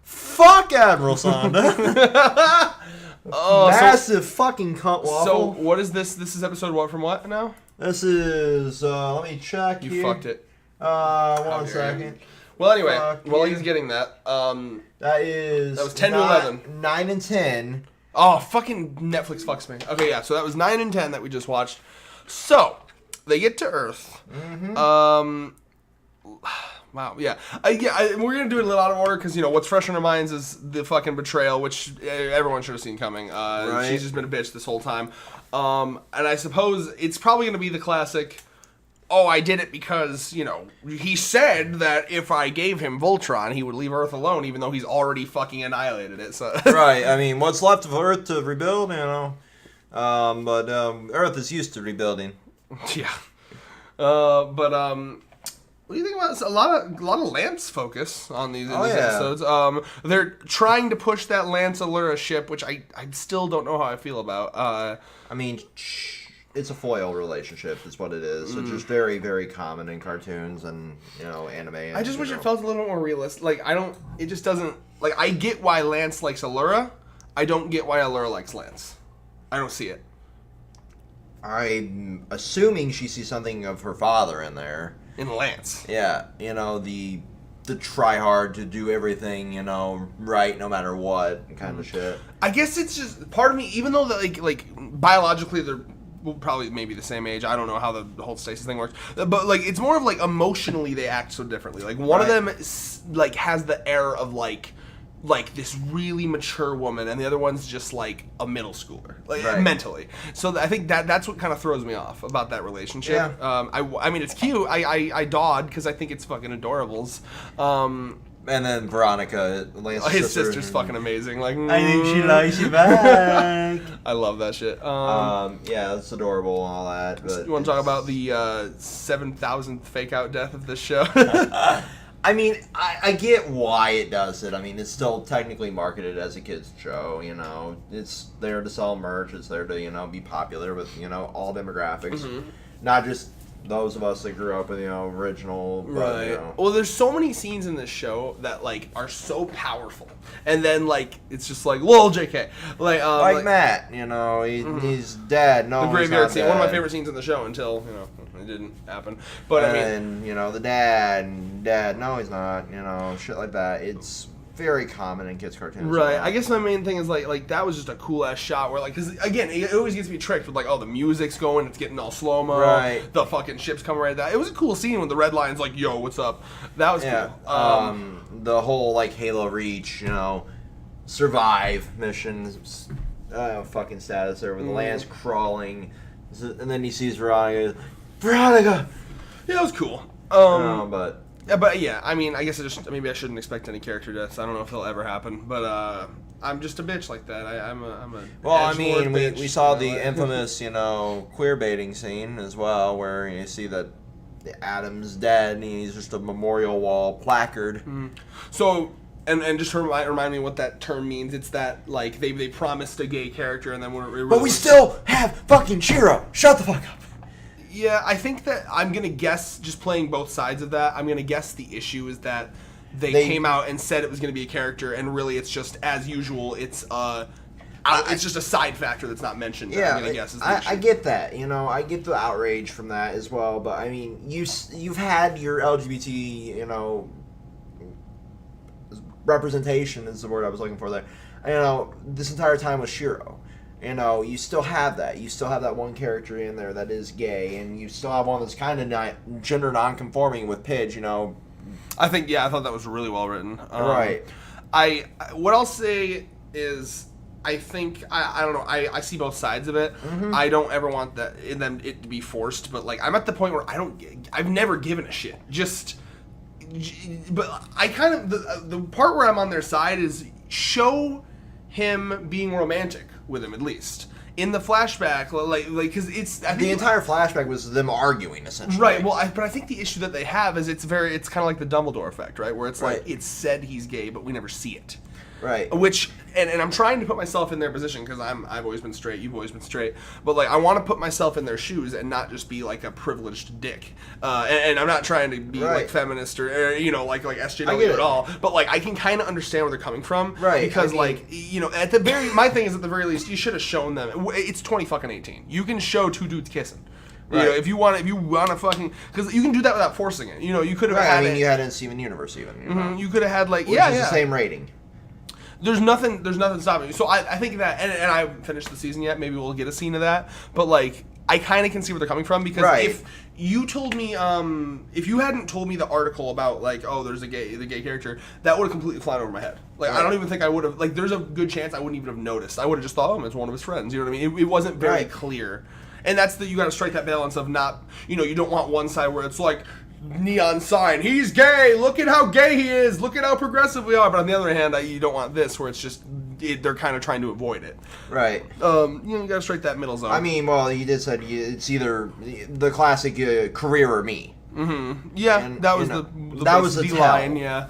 Fuck Admiral Sonda. Massive fucking cunt waffle. So what is this? This is episode what from what now? This is, let me check You here. fucked it. 1 second. Well, anyway, while you. he's getting that, that was 10 to 11. 9 and 10. Oh, fucking Netflix fucks me. Okay, yeah, so that was 9 and 10 that we just watched. So, they get to Earth. Mm-hmm. Wow, yeah. We're going to do it a little out of order because, you know, what's fresh on our minds is the fucking betrayal, which everyone should have seen coming. Right. She's just been a bitch this whole time. And I suppose it's probably going to be the classic, oh, I did it because, you know, he said that if I gave him Voltron, he would leave Earth alone, even though he's already fucking annihilated it. So. Right, I mean, what's left of Earth to rebuild, you know? But Earth is used to rebuilding. Yeah. What do you think about this? A lot of Lance focus on these episodes. They're trying to push that Lance Allura ship, which I still don't know how I feel about. I mean, it's a foil relationship, is what it is. It's just very, very common in cartoons and, you know, anime. And, I just wish it felt a little more realistic. Like, it just doesn't, like, I get why Lance likes Allura. I don't get why Allura likes Lance. I don't see it. I'm assuming she sees something of her father in there. In Lance. Yeah, you know, the try hard to do everything, you know, right no matter what kind of shit. I guess it's just part of me, even though like biologically they're probably maybe the same age. I don't know how the whole stasis thing works, but like it's more of like emotionally they act so differently. Like one of them like has the air of like this really mature woman, and the other one's just like a middle schooler, like mentally. So I think that's what kind of throws me off about that relationship. Yeah. I mean, it's cute. I dawed because I think it's fucking adorables. And then Veronica, Lance's his sister's fucking amazing. Like, I think she likes you back. I love that shit. Yeah, it's adorable and all that. But you want to talk about the 7,000th fake out death of this show? I mean, I get why it does it. I mean, it's still technically marketed as a kid's show, you know. It's there to sell merch. It's there to, you know, be popular with, you know, all demographics. Mm-hmm. Not just those of us that grew up with, you know, original. But, you know. Well, there's so many scenes in this show that, like, are so powerful. And then, like, it's just like, lol, JK. Like Matt, you know, he's dead. No, the graveyard scene. Dead. One of my favorite scenes in the show until, you know, it didn't happen. But and, I mean, you know, the dad, no, he's not, you know, shit like that. It's very common in kids' cartoons. Right. I guess my main thing is, like that was just a cool-ass shot where, like, because, again, it always gets me tricked with, like, oh, the music's going, it's getting all slow-mo. Right. The fucking ship's coming right at that. It was a cool scene when the red line's like, yo, what's up? That was cool. The whole, like, Halo Reach, you know, survive mission, fucking status there with the Lance crawling, and then he sees Veronica. Yeah, it was cool. But yeah, I mean, I guess maybe I shouldn't expect any character deaths. I don't know if they'll ever happen, but I'm just a bitch like that. I'm a. Well, I mean, we saw the infamous, you know, queer baiting scene as well, where you see that Adam's dead and he's just a memorial wall placard. Mm-hmm. So. And just remind me what that term means. It's that, like, they promised a gay character and then but we still have fucking Shiro. Shut the fuck up. Yeah, I think that I'm going to guess, just playing both sides of that, I'm going to guess the issue is that they came out and said it was going to be a character, and really it's just, as usual, it's just a side factor that's not mentioned. Yeah, I'm going to guess is the issue. I get that. You know, I get the outrage from that as well, but, I mean, you've had your LGBT, you know, representation is the word I was looking for there. You know, this entire time with Shiro. You know, you still have that. You still have that one character in there that is gay, and you still have one that's kind of not gender non-conforming with Pidge, you know. I thought that was really well written. Right. What I'll say is, I think, I don't know, I see both sides of it. Mm-hmm. I don't ever want it to be forced, but, like, I'm at the point where I've never given a shit. But I kind of, the part where I'm on their side is show him being romantic with him, at least in the flashback, like because the entire flashback was them arguing essentially. Right. Well, but I think the issue that they have is it's kind of like the Dumbledore effect, right? Where it's like it's said he's gay, but we never see it. Right. Which, and I'm trying to put myself in their position because I've always been straight, you've always been straight, but like I want to put myself in their shoes and not just be like a privileged dick. And I'm not trying to be like feminist or you know like SJW at all, but like I can kind of understand where they're coming from, right? Because like you know at the very my thing is at the very least you should have shown them. It's 2018. You can show two dudes kissing. Right. You know, if you want to fucking, because you can do that without forcing it. You know, you could have had. I mean, you had it in Steven Universe even. You know? You could have had like which is the same rating. There's nothing stopping me. So I think that, and I haven't finished the season yet. Maybe we'll get a scene of that. But like, I kind of can see where they're coming from because if you told me, if you hadn't told me the article about like, oh, there's the gay character, that would have completely flown over my head. Like, I don't even think I would have. Like, there's a good chance I wouldn't even have noticed. I would have just thought, oh, it's one of his friends. You know what I mean? It wasn't very clear. And that's you got to strike that balance of not, you know, you don't want one side where it's like neon sign, he's gay, look at how gay he is, look at how progressive we are. But on the other hand, you don't want this where it's just they're kind of trying to avoid it. Right. You know, you got to strike that middle zone. I mean, well, you did said it's either the classic career or me. Mm-hmm. Yeah, and, that was that was the line. Yeah.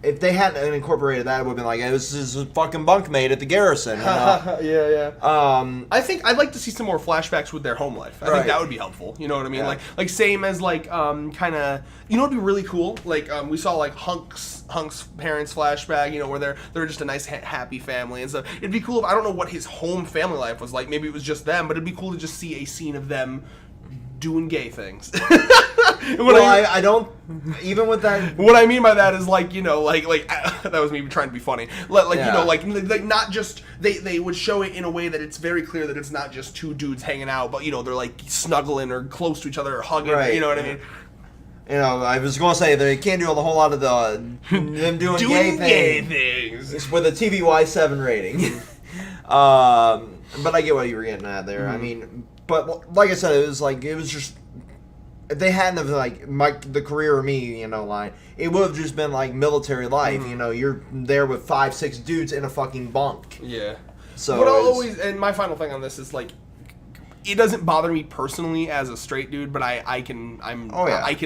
If they hadn't incorporated that, it would have been like, this is a fucking bunkmate at the garrison. You know? Yeah. I think I'd like to see some more flashbacks with their home life. I think that would be helpful. You know what I mean? Yeah. Like same as like kind of, you know what'd be really cool? Like we saw like Hunk's parents flashback. You know where they're just a nice happy family and stuff. It'd be cool if I don't know what his home family life was like. Maybe it was just them, but it'd be cool to just see a scene of them doing gay things. I don't. Even with that, what I mean by that is like, you know, like that was me trying to be funny. Like you know, like not just they would show it in a way that it's very clear that it's not just two dudes hanging out, but you know they're like snuggling or close to each other or hugging. Right. You know what I mean? You know, I was going to say they can't do a whole lot of them doing gay things with a TVY7 rating. But I get what you were getting at there. I mean. But like I said, it was just if they hadn't have like the career or me, you know, line, it would have just been like military life. You know, you're there with 5-6 dudes in a fucking bunk. Yeah. So what I'll always, and my final thing on this is like, it doesn't bother me personally as a straight dude, but I can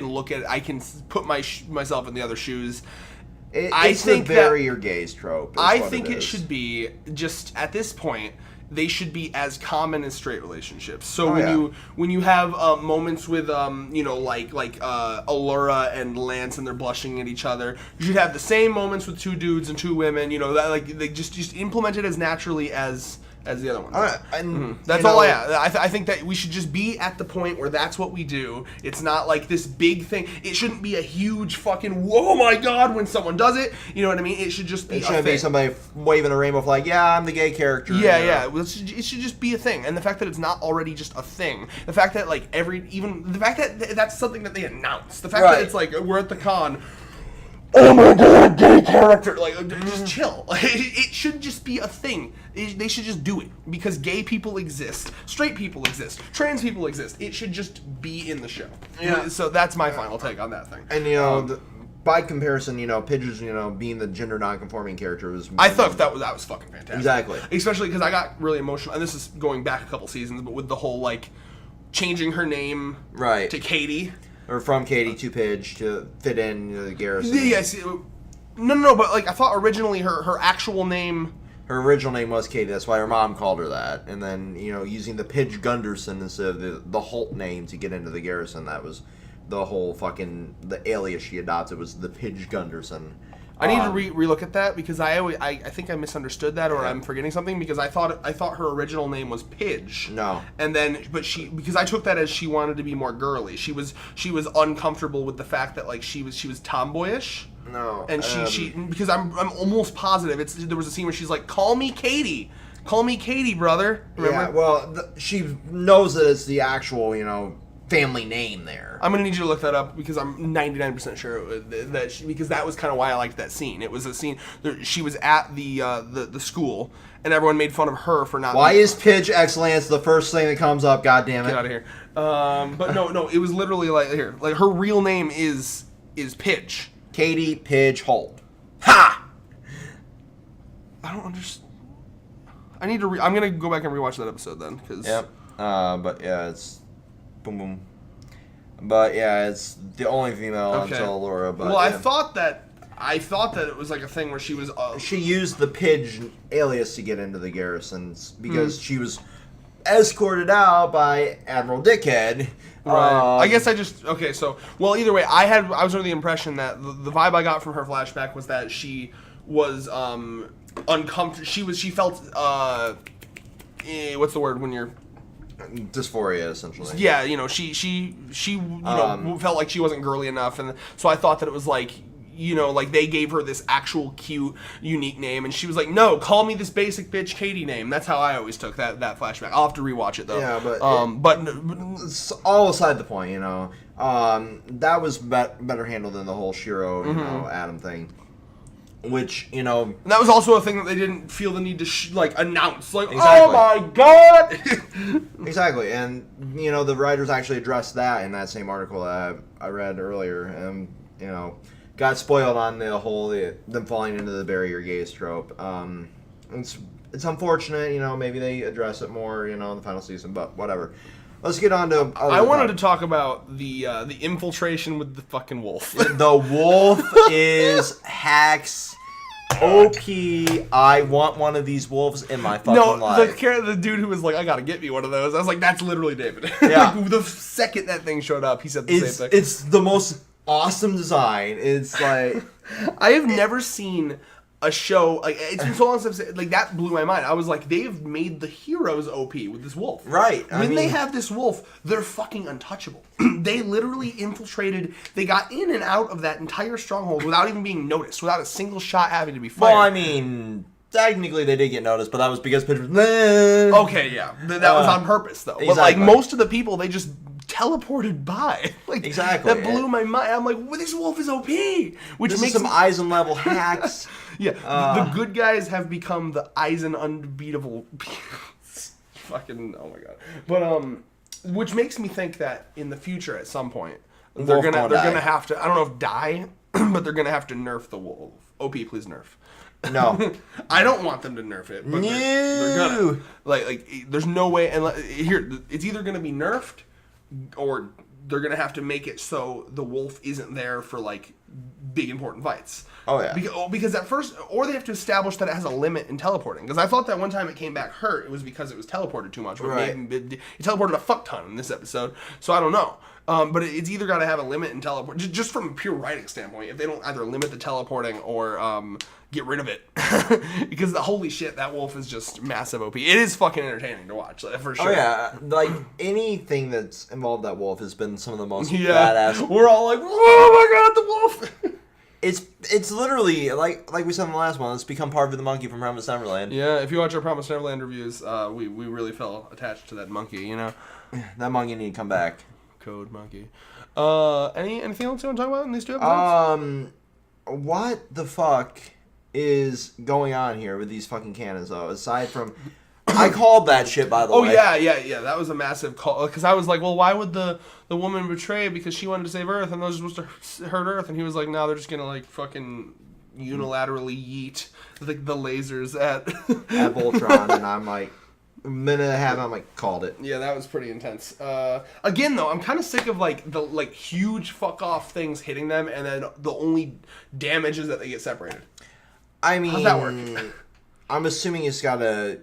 look at it, I can put myself in the other shoes. It's the bury or gays trope. I think it should be just at this point. They should be as common as straight relationships. So when you have moments with you know like Allura and Lance and they're blushing at each other, you should have the same moments with two dudes and two women. You know that like they just implement it as naturally as the other ones. That's all I have. I think that we should just be at the point where that's what we do. It's not like this big thing. It shouldn't be a huge fucking whoa my god when someone does it. You know what I mean? It should just be. It shouldn't be somebody waving a rainbow flag. Yeah, I'm the gay character. Yeah. It should just be a thing. And the fact that it's not already just a thing. The fact that like the fact that that's something that they announced. The fact that it's like we're at the con. Oh my god, gay character! Like, just chill. It should just be a thing. They should just do it because gay people exist, straight people exist, trans people exist. It should just be in the show. Yeah. So that's my final take on that thing. And you know, by comparison, you know, Pidge's, you know, being the gender non-conforming character was. I thought that was fucking fantastic. Exactly. Especially because I got really emotional, and this is going back a couple seasons, but with the whole like changing her name to Katie. Or from Katie to Pidge to fit in the garrison. Yes. No, but like I thought originally her actual name. Her original name was Katie. That's why her mom called her that. And then using the Pidge Gunderson instead of the Holt name to get into the garrison. That was the whole the alias she adopted was the Pidge Gunderson. I need to relook at that because I think I misunderstood that or I'm forgetting something because I thought her original name was Pidge. No. And then because I took that as she wanted to be more girly. She was uncomfortable with the fact that like she was tomboyish. No. And she because I'm almost positive there was a scene where she's like, "Call me Katie. Call me Katie, brother." Remember? Yeah, well, she knows that it's the actual, family name there. I'm gonna need you to look that up because I'm 99% sure because that was kind of why I liked that scene. It was a scene she was at the school and everyone made fun of her for not. Why is Pidge Excellence the first thing that comes up? God damn it! Get out of here. But no, it was literally like her real name is Pidge. Katie Pidge Holt. Ha! I don't understand. I need to. I'm gonna go back and rewatch that episode then because. Yep. But yeah, it's. Boom, boom. But yeah, it's the only female until Laura. But I thought that I thought that it was like a thing where she was. She used the Pidge alias to get into the garrisons because she was escorted out by Admiral Dickhead. Right. I guess I just okay. So either way, I was under the impression that the vibe I got from her flashback was that she was uncomfortable. She felt what's the word when you're dysphoria, essentially. Yeah, she felt like she wasn't girly enough, and so I thought that it was like. Like they gave her this actual cute, unique name, and she was like, "No, call me this basic bitch Katie name." That's how I always took that flashback. I'll have to rewatch it though. Yeah, but it's all aside the point, that was better handled than the whole Shiro, Adam thing. Which and that was also a thing that they didn't feel the need to announce, exactly. Oh my god! Exactly, and the writers actually addressed that in that same article that I read earlier, and got spoiled on the whole them falling into the barrier gaze trope. It's unfortunate, maybe they address it more, in the final season, but whatever. Let's get on to. I wanted to talk about the infiltration with the fucking wolf. The wolf is hacks. OP. I want one of these wolves in my fucking life. The dude who was like, I gotta get me one of those. I was like, that's literally David. Yeah. The second that thing showed up, he said the same thing. It's the most awesome design. It's like I have never seen a show it's been so long since that blew my mind. I was like, they've made the heroes OP with this wolf. Right. When they have this wolf, they're fucking untouchable. They literally infiltrated. They got in and out of that entire stronghold without even being noticed, without a single shot having to be fired. Well, I mean, technically they did get noticed, but that was because Pidge was. Okay, yeah, that was on purpose though. Exactly. But most of the people, they just teleported by. Exactly. That blew my mind. I'm like, well, this wolf is OP. Which this makes is some Eisen level hacks. Yeah, the good guys have become the Eisen unbeatable. Fucking, oh my god. But which makes me think that in the future, at some point, they're gonna have to. I don't know if die, but they're gonna have to nerf the wolf. OP, please nerf. No, I don't want them to nerf it. But they're gonna. There's no way. And here, it's either gonna be nerfed, or they're gonna have to make it so the wolf isn't there for big important fights. Oh yeah. Because at first, or they have to establish that it has a limit in teleporting. Because I thought that one time it came back hurt, it was because it was teleported too much. But right. Maybe it teleported a fuck ton in this episode, so I don't know. But it's either got to have a limit in teleport, just from a pure writing standpoint. If they don't either limit the teleporting or get rid of it, because holy shit, that wolf is just massive OP. It is fucking entertaining to watch, for sure. Oh yeah, anything that's involved that wolf has been some of the most badass. We're all like, oh my god, the wolf. It's literally like we said in the last one. It's become part of the monkey from Promised Neverland. Yeah, if you watch our Promised Neverland reviews, we really felt attached to that monkey. That monkey need to come back. Code monkey. Anything else you want to talk about in these two episodes? What the fuck is going on here with these fucking cannons though? Aside from, I called that shit by the way. Oh yeah. That was a massive call because I was like, well, why would the woman betray because she wanted to save Earth and those were supposed to hurt Earth, and he was like, no, they're just gonna fucking unilaterally yeet the lasers at Voltron, and I'm like. A minute and a half, I'm like, called it. Yeah, that was pretty intense. Again, though, I'm kind of sick of the huge fuck off things hitting them, and then the only damage is that they get separated. I mean, how's that work? I'm assuming it's got to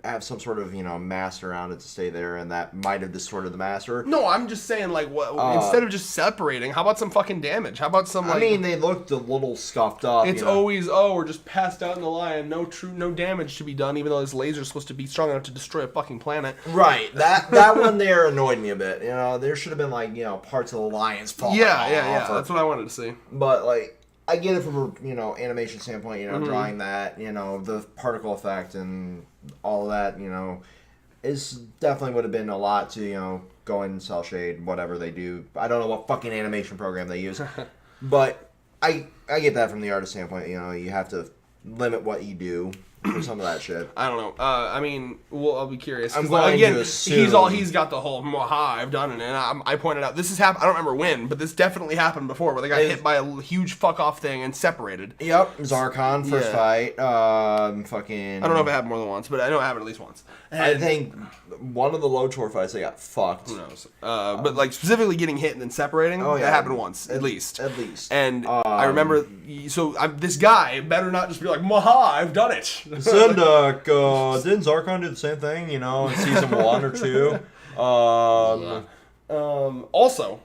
have some sort of mass around it to stay there, and that might have distorted the mass. Or no, I'm just saying instead of just separating, how about some fucking damage? How about some I mean, they looked a little scuffed up. It's always we're just passed out in the line, no damage to be done, even though this laser's supposed to be strong enough to destroy a fucking planet. Right. That one there annoyed me a bit. There should have been parts of the lion's falling off. Yeah. That's what I wanted to see. But I get it from a animation standpoint. Drawing that, the particle effect and all of that, is definitely would have been a lot to, go in and cell shade, whatever they do. I don't know what fucking animation program they use. But I get that from the artist standpoint. You have to limit what you do. for some of that shit. I don't know. I mean, well, I'll be curious. I'm going again, to assume he's got the whole "Aha, I've done it," and I pointed out this has happened. I don't remember when, but this definitely happened before, where they got hit by a huge fuck off thing and separated. Yep, Zarkon first fight. Fucking. I don't know if it happened more than once, but I know it happened at least once. And I think one of the Lotor fights they got fucked. Who knows? But like specifically getting hit and then separating, that happened once at least. At least. And I remember, this guy better not just be like, "Maha, I've done it." Senduk, didn't Zarkon do the same thing? You know, in season 1 or 2. Also,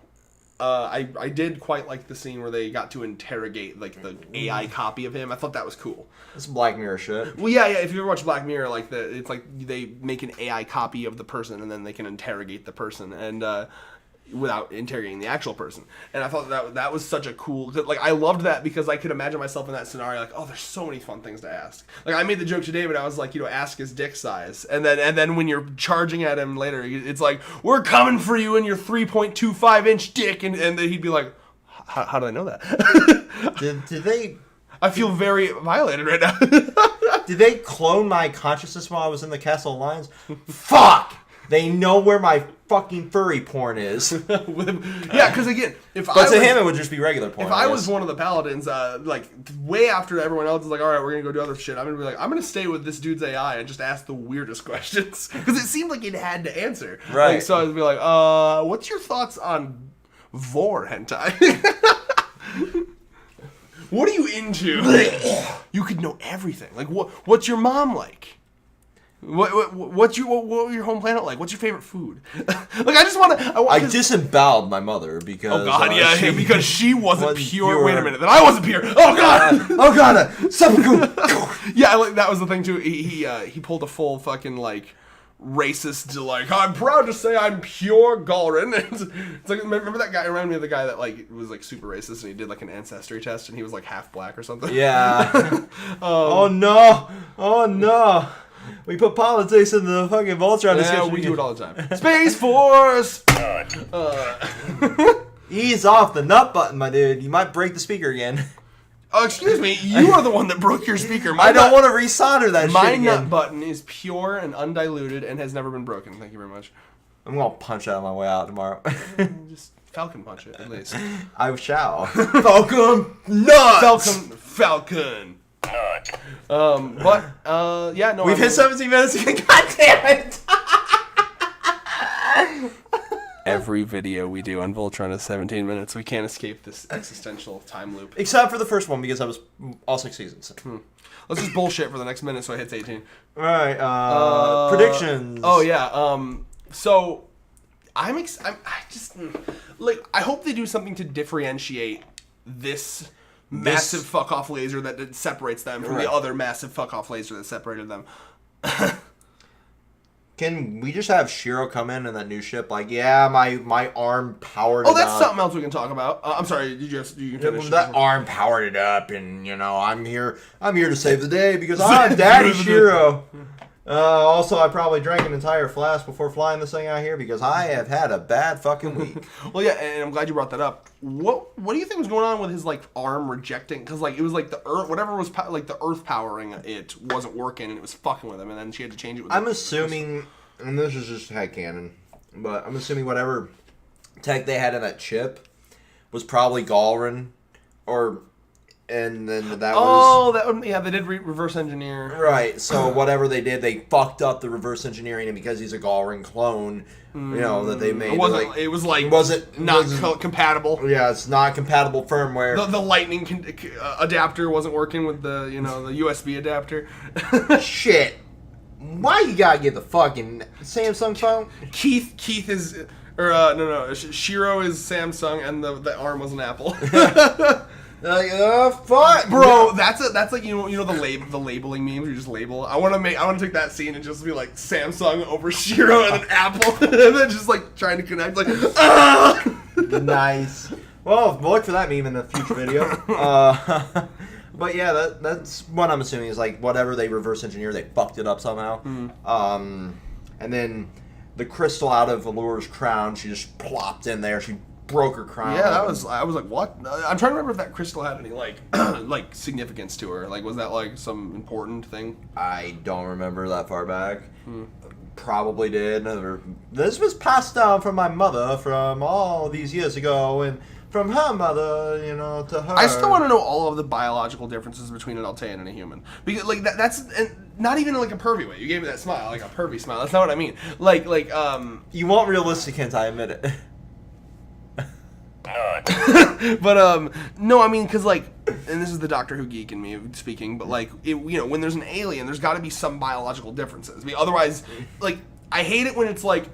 I did quite like the scene where they got to interrogate like the AI copy of him. I thought that was cool. It's Black Mirror shit. Well, yeah. If you ever watch Black Mirror, like it's like they make an AI copy of the person and then they can interrogate the person and without interrogating the actual person. And I thought that was such a cool. Like I loved that because I could imagine myself in that scenario. Like, oh, there's so many fun things to ask. Like I made the joke today, but I was like, ask his dick size, and then when you're charging at him later, it's like, we're coming for you in your 3.25-inch dick, and then he'd be like, how do I know that? Did they? I feel very violated right now. Did they clone my consciousness while I was in the Castle of Lions? Fuck! They know where my fucking furry porn is. Yeah, because again, to him it would just be regular porn. If I was one of the paladins, like way after everyone else is like, all right, we're gonna go do other shit, I'm gonna be like, I'm gonna stay with this dude's AI and just ask the weirdest questions because it seemed like it had to answer. Right. Like, so I'd be like, what's your thoughts on vor hentai? What are you into? You could know everything. Like, what's your mom like? What were your home planet like? What's your favorite food? Like, I just want to. I disemboweled my mother because. Oh God, because she wasn't pure. Wait a minute, then I wasn't pure. Oh God, Yeah, like that was the thing too. He pulled a full fucking like racist, like, I'm proud to say I'm pure Galrin. It's like, remember that guy? Reminded me of the guy that like was like super racist and he did like an ancestry test and he was like half black or something. Yeah. Oh no. We put politics in the fucking Voltron discussion. Yeah, we do it all the time. Space Force! Ease off the nut button, my dude. You might break the speaker again. Oh, excuse me. You are the one that broke your speaker. I don't want to resolder that shit again. My nut button is pure and undiluted and has never been broken. Thank you very much. I'm going to punch that on my way out tomorrow. Just Falcon punch it, at least. I shall. Falcon nuts! Falcon. Yeah, no. We've hit 17 minutes again. God damn it! Every video we do on Voltron is 17 minutes. We can't escape this existential time loop. Except for the first one because that was all 6 seasons. Let's just bullshit for the next minute so it hits 18. Alright, predictions. Oh, yeah. So, I hope they do something to differentiate this massive fuck-off laser that separates them from the other massive fuck-off laser that separated them. Can we just have Shiro come in that new ship? Like, yeah, my arm powered it up. Oh, that's something else we can talk about. I'm sorry, did you finish? That arm powered it up, and, I'm here to save the day because I'm Daddy Shiro. Also, I probably drank an entire flask before flying this thing out here because I have had a bad fucking week. Well, yeah, and I'm glad you brought that up. What do you think was going on with his like arm rejecting? Because like it was like the earth, whatever was like the earth powering it wasn't working and it was fucking with him, and then she had to change it. I'm assuming, and this is just headcanon, but I'm assuming whatever tech they had in that chip was probably Galrin, and then that was... they did reverse engineer. Right, so whatever they did, they fucked up the reverse engineering, and because he's a Galrin clone, that they made... It wasn't compatible. Yeah, it's not compatible firmware. The lightning adapter wasn't working with the, the USB adapter. Shit. Why you gotta get the fucking Samsung phone? Keith is... Shiro is Samsung, and the arm was an Apple. Fuck, bro. That's like the labeling memes. You just label. I want to take that scene and just be like Samsung over Shiro and an Apple, and then just like trying to connect. Like, Nice. Well, look for that meme in the future video. But yeah, that's what I'm assuming is like whatever they reverse engineer, they fucked it up somehow. And then the crystal out of Allure's crown, she just plopped in there. She broke her crown. Yeah, I was like, what? I'm trying to remember if that crystal had any like like significance to her. Like, was that like some important thing? I don't remember that far back. Probably did. This was passed down from my mother from all these years ago, and from her mother, to her. I still want to know all of the biological differences between an Altean and a human, because like that's not even like a pervy way. You gave me that smile, like a pervy smile. That's not what I mean. Like You want realistic hints, I admit it. but no, I mean, because like, and this is the Doctor Who geek in me speaking, but like, when there's an alien, there's got to be some biological differences. I mean, otherwise, like, I hate it when it's like,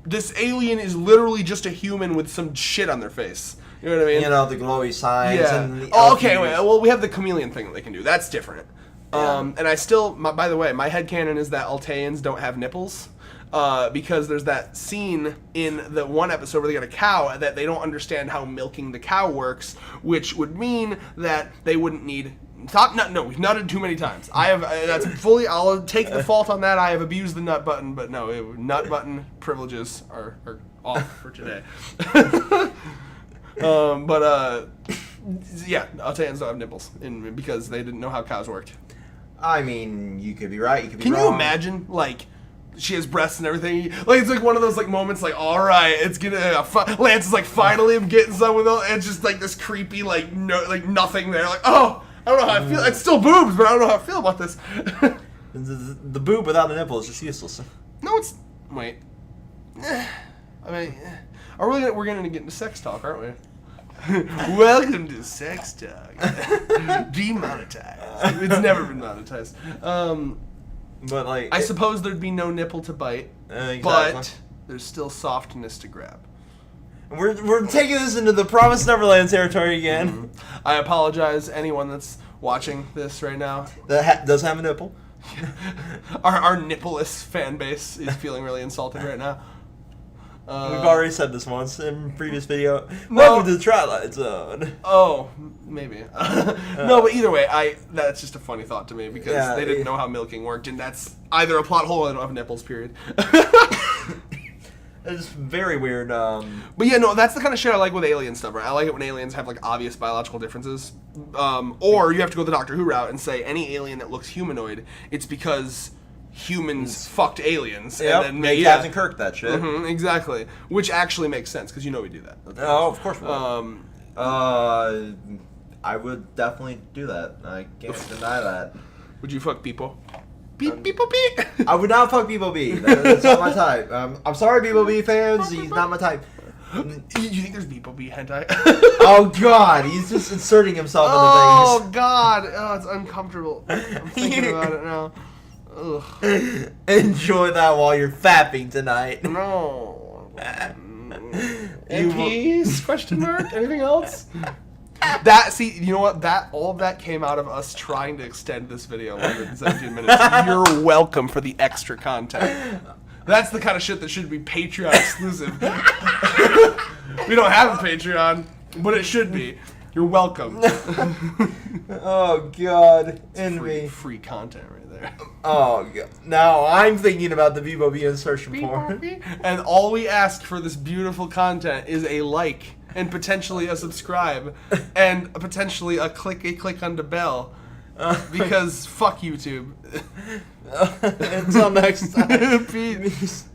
this alien is literally just a human with some shit on their face. You know what I mean? The glowy signs. Yeah. And the Okay. Well, we have the chameleon thing that they can do. That's different. Yeah. And I still, by the way, my headcanon is that Alteans don't have nipples. Because there's that scene in the one episode where they get a cow that they don't understand how milking the cow works, which would mean that they wouldn't need. We've nutted too many times. I'll take the fault on that. I have abused the nut button, but no, nut button privileges are off for today. Yeah, Alteans don't have nipples because they didn't know how cows worked. I mean, you could be right. You could be Can wrong. you imagine, like, she has breasts and everything? Like, it's like one of those like moments, like, all right, it's gonna. Lance is like, finally, I'm getting some with it. It's just like this creepy, like, nothing there. Like, oh, I don't know how I feel. It's still boobs, but I don't know how I feel about this. The boob without the nipple is just useless. No, it's wait. I mean, we're gonna get into sex talk, aren't we? Welcome to sex talk. Demonetized. It's never been monetized. But like, I suppose there'd be no nipple to bite, exactly. but there's still softness to grab. We're taking this into the Promised Neverland territory again. Mm-hmm. I apologize, anyone that's watching this right now. That does have a nipple. Our nippleless fan base is feeling really insulted right now. We've already said this once in previous video. Welcome to the Twilight Zone. Oh, maybe. No, but either way, that's just a funny thought to me because they didn't know how milking worked, and that's either a plot hole or they don't have nipples, period. It's very weird. But yeah, no, that's the kind of shit I like with alien stuff, right? I like it when aliens have like obvious biological differences. Or you have to go the Doctor Who route and say any alien that looks humanoid, it's because humans fucked aliens. Yep, and make Captain Kirk that shit. Mm-hmm, exactly. Which actually makes sense, because we do that. Oh, of course we will. I would definitely do that. I can't deny that. Would you fuck people? People B? I would not fuck People B. That's not my type. I'm sorry, People B fans. He's not my type. You think there's People B hentai? Oh, God. He's just inserting himself into Oh, God. Oh, it's uncomfortable. I'm thinking about it now. Ugh. things. Enjoy that while you're fapping tonight. No. MPs? Question mark? Anything else? You know what? All of that came out of us trying to extend this video longer than 17 minutes. You're welcome for the extra content. That's the kind of shit that should be Patreon exclusive. We don't have a Patreon, but it should be. You're welcome. Oh, God. Envy. Free content right there. Oh, God. Now I'm thinking about the People B insertion porn. And all we ask for this beautiful content is a like and potentially a subscribe and potentially a click on the bell. Because fuck YouTube. Until next time. Peace.